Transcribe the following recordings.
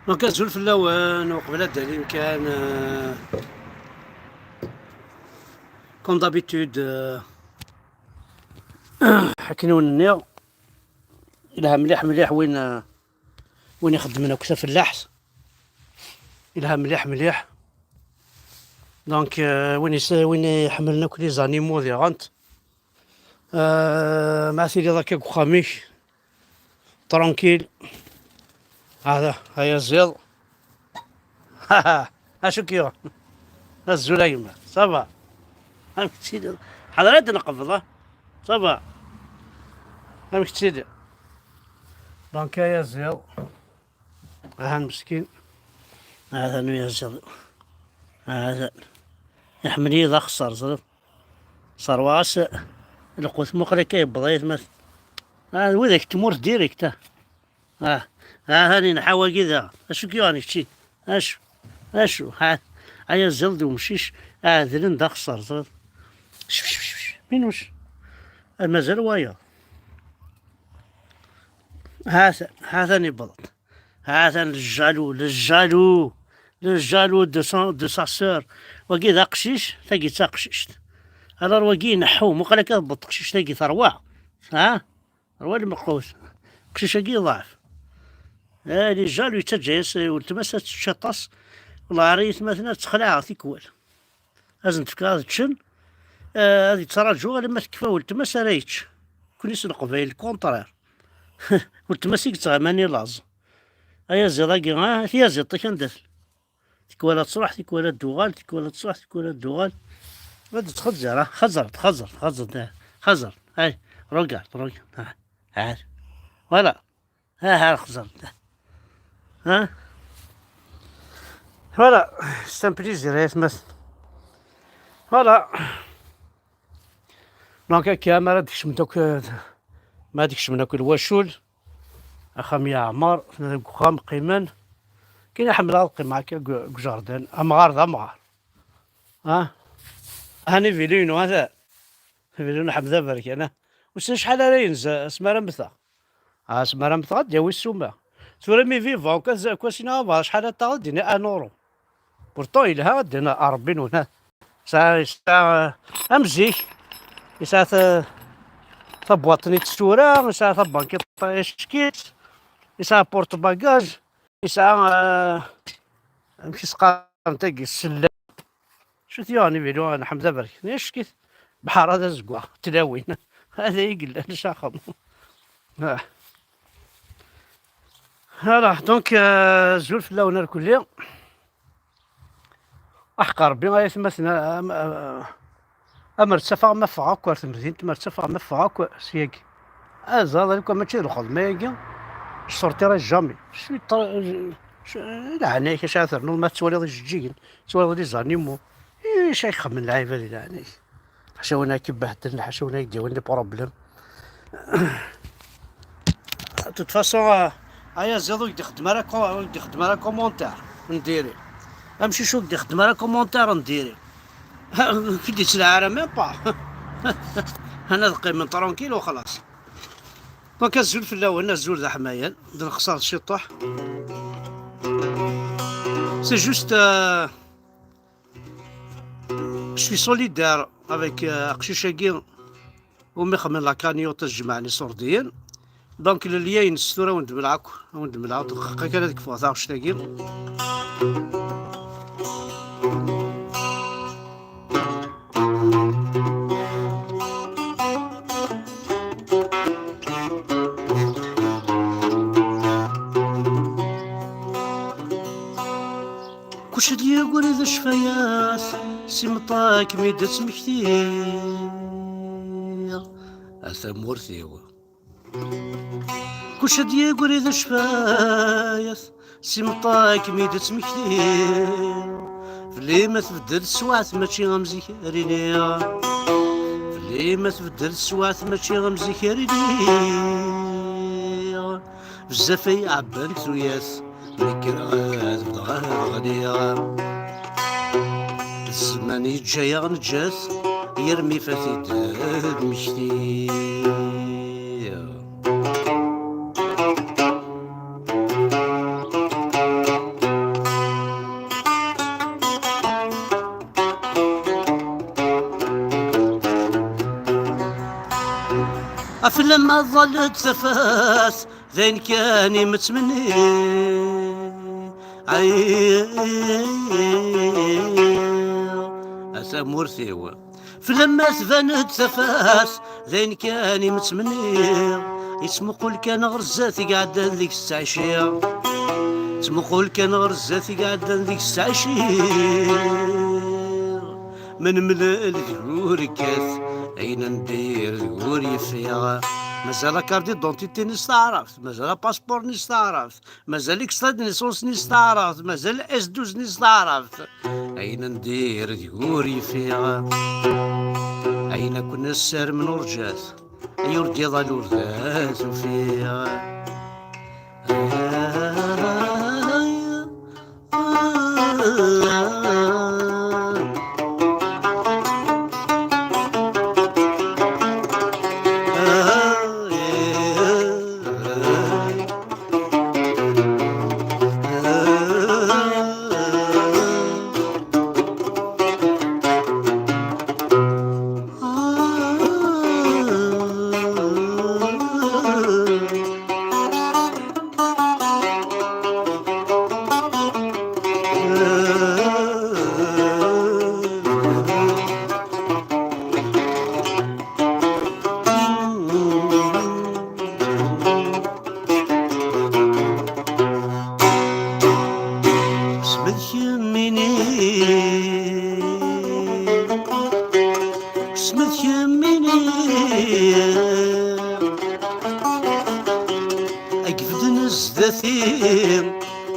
دونك كنزول في اللون وقبل الدليل كان كوم دابيتود حكينا إلها مليح مليح وين يخدمنا كتا فلاح إلها مليح مليح دونك وين يحملنا كل زانيمو دي غانت مع سيدي ضاك خاميش ترونكيل هيا الزيض اشو كيو الزلايمة صافا هاك سيدي حضرات نقبض صافا هاك سيدي دونك يا الزيض ها المسكين هذا نويا الزيض هذا يحملي ذا خسر صار واسع القوت مقري كيبض مثل وذاك تمر ديريكت هاني نحاول كذا اشو كياني شي اشو هيا الزلد ومشيش ذلن دا خسر مين وش مازال وايا هذا نبض هذا للجالو دو ساسور وكي ذا قشيش تاقي تا قشيشت هذا رواقي نحو مقالة كضبط قشيش تاقي ثروة روا المقوس قشيش كي ضعف هادي الجالو يتجيس والتماسة تشطس والله ريت مثلا تخلع تيكوال لازم تفكر تشن هادي تراجعو لما تكفى والتماسة ريتش كونيس نقبل الكونترير والتماسيك تغماني لاز هيا زيضاكي فيها زيطي كندث تكوالا تصرح تكوالا الدوغال تكوالا تصرح تكوالا الدوغال غادي تخزر خزر هاي روكارد ها فوالا ها خزر فوالا سان بليزير يتمثل فوالا دونك هكا ما رادكش من دوك ما ديكش من هاك الواشول اخام يا عمار خام قيمان كاين حمل القيمة هكا جاردان امغار هاني فيلينو هذا فيلينو حمد برك انا وش شحال راينز سمارة مثا سمارة مثا دياوي السومة تورمي فيفون كاسينا شحال تاع دينا ان اورو بورتون إلها دينا 40 هنا ساعة امزيك ساعة ثبوطني تستورا ساعة ثبانكي شكيت ساعة بورت باكاج ساعة نمشي سقام تاقي السلة شو ثياني فيلو انا حمد برك نيش كيت بحر هذا زقوا تلاوين هذا يقل انا شاخم هلا دونك زول في اللون الكلي احقر ربي غاية مثلا امر تسفع مفعا كوار تمرتين تسفع مفعا سياكي هذا ذلك ماشي الخدمة ياكي صورتي راه جامي لا عناك اش اثر نول ما تسوالي الجيجين تسوالي زانيمو ايش يخمن العيبة اللي عناك حشاونا كي بهدلنا حشاونا يديونا بروبليم توت فاسون هيا زيدو يدي خدمة راه كومونتير نديري امشي شو يدي خدمة راه كومونتير نديري كي ديت العالم ميم با انا دقي من طرونكيل وخلاص دونك الزول في الاول الزول ذا حمايل ذا الخسارة الشطح سي جوست شوي سوليدار افيك قشيشاكي وميخمن لا كانيوط الجمعني سورديين دونك للياين الستورة وندملعك دقيقة كان هذيك فوق واش تاقي كلش هادي يقول إذا شفايات سمطاك ميدة مكتير أثم ورثيو كلش هادي يقول إذا شفايات سمطاك ميدة مكتير فلي ما تبدل السواعث ماشي غمزيكاريني فلي ما تبدل السواعث ماشي غمزيكاريني بزاف يعبان ثوياث مكرات بغا غنيا الزمان يتجايا غنجاس يرمي فاتي مشتي أفلما ظلت ثفاث ذين كاني متمني أسامورثيو فلما تبانت ثفاث ذين كاني متمني يسمقول كان غرزاتي قاعدة ذيك السعشية تمقول كان غرزاتي قاعدة ذيك السعشية من ملأ الذكور كاس أين ندير ذكور يفيها مازال كاردي دونتيتي نستعرفت مازال باسبور نستعرفت مازال اكسترا نيسونس نستعرفت مازال اس 12 نستعرفت أين ندير ذكور يفيها أين كنا السار من ورجات يرجي ظل ورثات فيها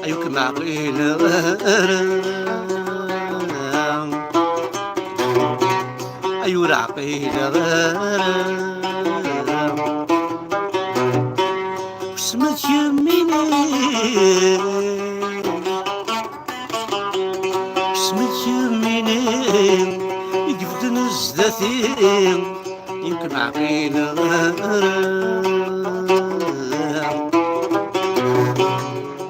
أيوك معقيلة أيو العقيلة وسمت يميني وسمت يميني يقفد نزدتي يمكن معقيلة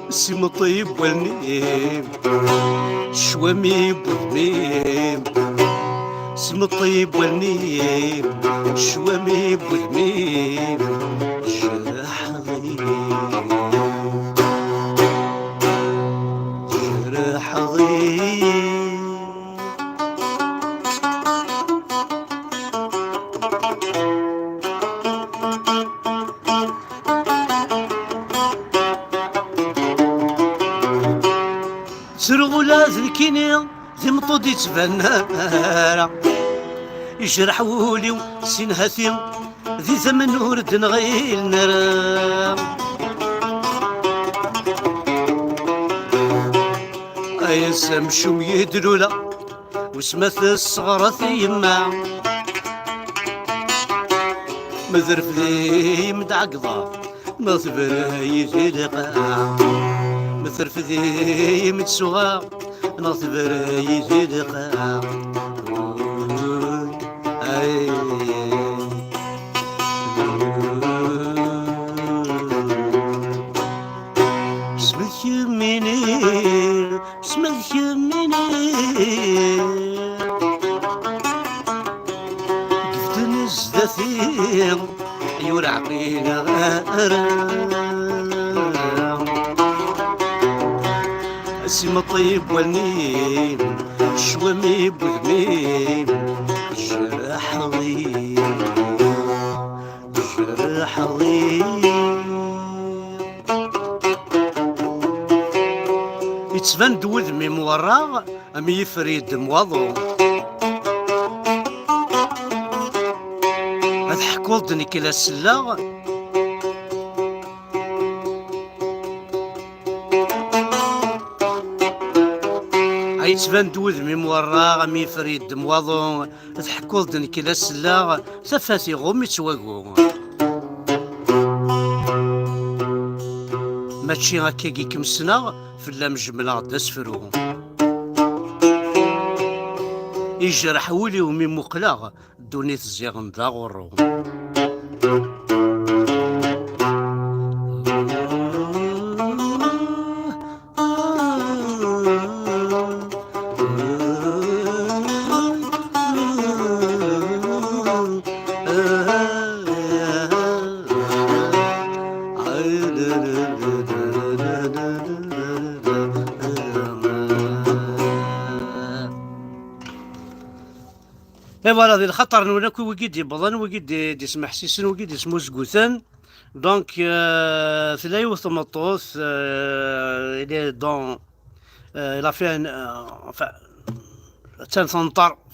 سيما طيب والنيم شوامي بوذميم سيما طيب والنيم شوامي بوذميم جرح ضيم جرح ضيم سرغولا ذلكيني ذي مطودي تفنارا يجرح ولي سينهاتي ذي ثمن ورد نغيل نرا أي سمشو يدلولا وسمث الصغرى يما مذرف ذي مدعقضة نصبر يجلقا مثل فذي متسوغا نصبر يجلقا بسمك يميني بسمك يميني قفت نزدثي يور عقينا سيما طيب والنيم شوامي بوذميم جرح ضيم جرح ضيم يتبان دوذمي مورا أم يفريد موضو هاد حكوضني كلا سلا يتبان دوذمي مورا أم يفريد موضو هاد حكوضني كلا سلا سفاسي غوم يتواقو ماشي هكاكي كمسنا فلا مجملة دا سفرو يجرح ولي ومي مقلا دونيت زيغن دا غرو اي فوالا ذي الخطر نونا كي وكيد يبضن وكيد دي اسمح حسيسن وكيد اسمو زكوثن دونك ثلاثة وثمطوث إلى دون إلا فيه تان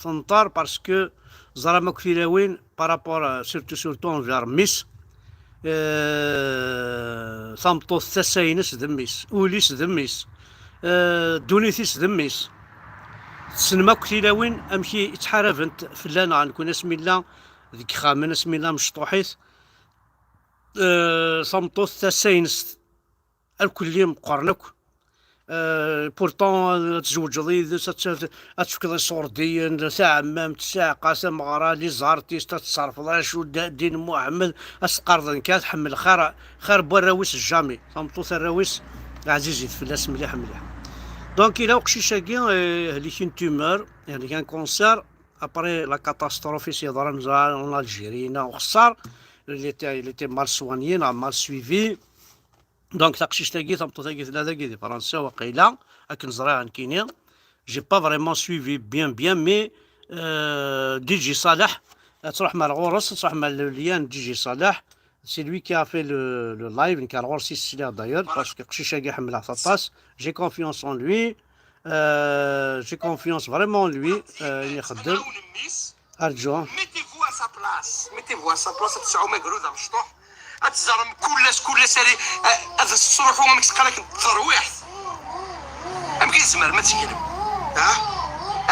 ثنطر باسكو زرا ما كثيراوين بارابور سورتو انفير ميس ثمطوث تساينس ذميس وليس ذميس دونيثيس ذميس تسنما كثيراوين امشي يتحارفنت فلانا غنكون اسمي الله ذيك خامن اسمي الله مشطوحيث ثمطوث تساينس الكل مقارنك بورتون تزوج ضيد تفكر صورديا ساعة عمام ساعة قاسم غرا لي زهرتي تتصرف شو دين محمد اسقرضن كات حمل خير بوراويس الجامي ثمطوث الراويس عزيزي فلاس مليح مليح دونك الى وقشيشه كي هلي كاين تومور يعني كان كونسير ابري لا كاتاستروفي سي ضرا اون الجيري وخسر اللي تي مال سوانيين مال سويفي دونك تاقشيش تاكي ثمطو تاكي ثلاثة كي فرنسا وقيلا لكن زراعة كينيا جي با فريمون سويفي بيان مي دي جي صالح تروح مع الغورس تروح مع الليان دي جي صالح سي لوي كي افي لو لايف كان الغورس يسلي داير باسكو قشيشه كي يحملها طاطاس جي كونفيونس اون لوي جي كونفيونس فريمون لوي يخدم ارجو ميتيفو ا سا بلاص ميتيفو ا سا بلاص تسعو مقروده مشطوح اتزرم كل ساري هذا الصروح هو ماكش قالك ترويح امكن تزمر ما تينم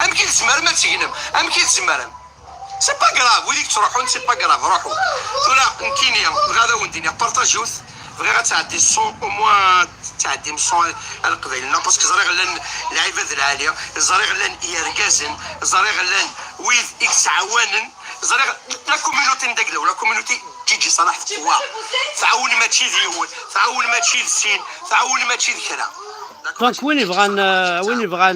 امكن تزمر ما تينم امكن تزمر سي با كراف ويليك تروحون سي با كراف روحوا ولا نكينيا غادا وندينيا بارطاجيوث بغي غتعدي الصون او موان تعدي من الصون القبيلنا باسكو زري غلان العباد العاليه زري غلان يركازن زري غلان ويد اكس عوانن زري لا كوميونيتي ندقلو ولا كوميونيتي جيجي صلاح تقوى تعاون ماشي ديول تعاون ماشي السين تعاون ماشي كذا دونك وين يبغان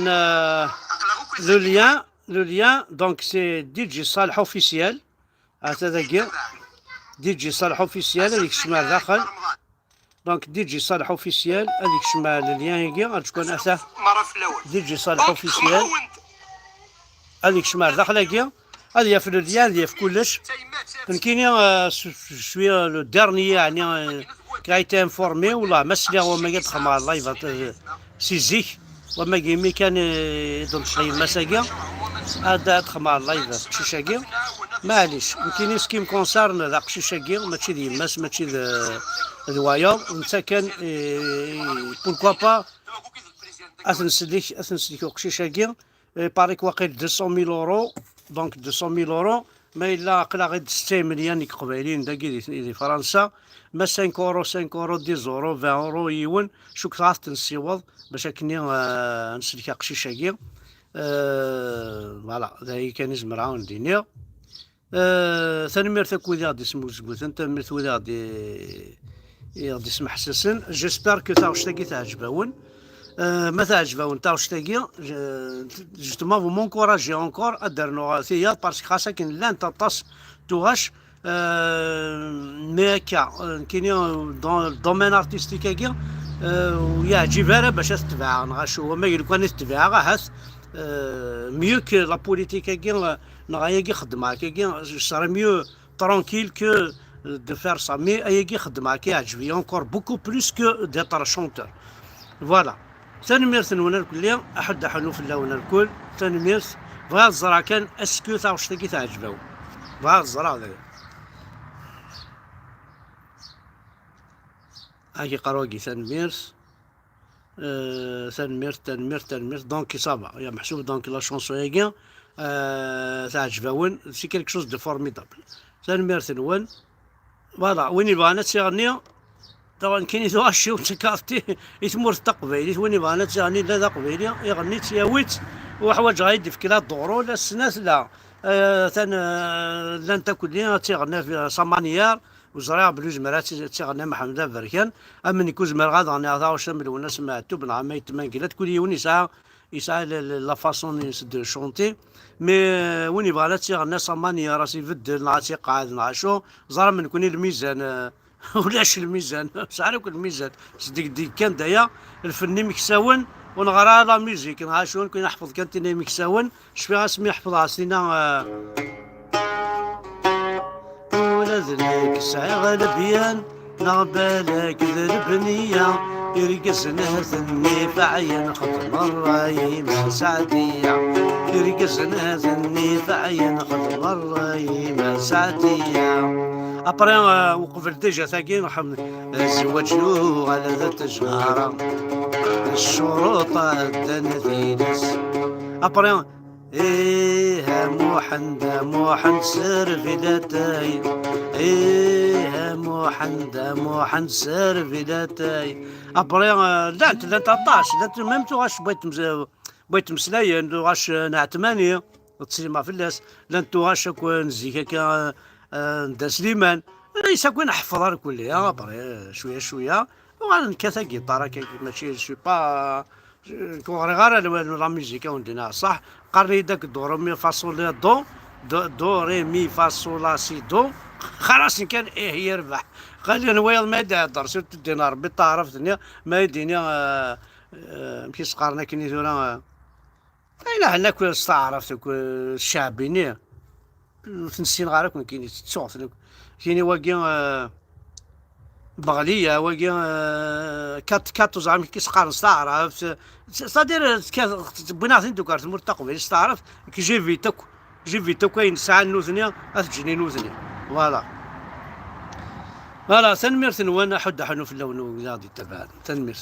لو ليان دونك سي دي جي صالح اوفيسيال هذا كاع دي جي صالح اوفيسيال هذيك الشمال داخل دونك دي جي صالح اوفيسيال هذيك الشمال الليان كاع تكون اثاه دي جي صالح اوفيسيال هذيك الشمال داخله كاع هذه في الليان هذه في كلش كاين شويه لو ديرني يعني كايت انفورمي والله مسلي هو ما يدخل مع اللايف سيزيك وما كيمي كان يدون شويه مساكا هذا دخل مع اللايف شيشاكي معليش كاين سكيم كونسارن ذا شيشاكي ماشي ديماس ماشي دوايا انت كان بوركوا با اثنسليك وقشيشاكي باريك واقيل 200,000 اورو دونك 200,000 اورو ما الا قلا غير 6 مليون قبيلين داكي دي فرنسا ما 5 اورو 10 اورو 20 اورو يون شو كثرت تنسيوض باش كني نسلك قشيشاكي فوالا هاي كان يزمر ندينيا ثاني مرتك وذا غادي سمو زكوت انت مرت وذا غادي يسمح حساسن جيسبر كو تاع شتاكي تعجبون ما تعجبون تاع شتاكي جوستومون فو مونكوراجي اونكور ادرنو ثيا باسكو خاصة كاين لان تطاس توغاش مي هكا كاين دون الدومين ارتستيك هكا ويعجبها باش تتبع نغاش هو ما كان تتبع غاهث ميو كو لا بوليتيك هكا نغايا كي خدمها كي ساري ميو ترونكيل كو دو فير سا مي ايا خدمها كي يعجبني اونكور بوكو بلوس كو ديتر شونتور فوالا ثاني ميرث نونا الكل احد حلو في اللون الكل ثاني ميرث بغا الزرع كان اسكو تاع واش تاكي تعجبو بغا الزرع هذا هاكي قروقي ثاني ميرث ثاني ميرث دونك صافا يا محسوب دونك لا شونسون هاكي تعجبون سي كيلك شوز دو فورميدابل ثاني ميرث نون فوالا وين يبغى انا تيغني طبعا كاين يتواشي وتكافتي يتمر تقبيلي وين يبغى انا تيغني لا قبيلي يغني تياويت وحوايج غايدي في كلا الدورو لا السنات لا ثان لان تاكل لي تيغني في سامانيار وزرع بلوز مرات تيغني محمد بركان امن يكون زمر غاد غني هذا واش من الناس سمعتو بن عامي تمانكيلات كل يوم يسعى لا فاسون دو شونتي مي وين يبغى لا تيغني سامانيار راسي يبدل نعطي قاعد نعشو زرع من كوني الميزان ولاش الميزان سعرك الميزان صدق كان دايا الفني مكساون ونغرا لا ميوزيك نعاشون كي نحفظ كانت مكساون شفيها اسمي يحفظها سينا ذنك سعي غلبيان نغبالك ذربنية يرقص نهثني فعين خط مرة ما سعدية يرقص نهثني فعين خط مرة ما سعدية ابري وقف الدجا ثاقين رحم الزواج على ذات الجهارة الشروط الدنثينس ابري ايه موحند سر في ذاتي ايه موحند سر في ذاتي ابري لا انت 13 انت ميم واش بغيت مسلاين واش نعتماني تسليما في الناس لا انتو واش كون زيك هكا ندا سليمان ليس كون نحفظها كلها ابري شويه شويه وغنكاثا كيطار ماشي شي با كون غير لا ميوزيكا وندينا صح قري داك دو مي فاصول دو ري مي فاصول لا سي دو خلاص كان ايه يربح قال انا ويض ما يدهضر سير تدينا ربي تعرف الدنيا ما يديني مكيس قارنا كني ثورا الا هناك استعرفت الشعبيني تنسين غارك كاين تسوق كاين واقي بغلية واقي كات زعما كيس قارن استعرف صدير بنات انتو كارت مرتقب استعرف كي جي فيتو كاين ساعة نوثنيا تجيني نوثنيا فوالا تنمير تنوانا حد حنو في اللون غادي تبع تنمير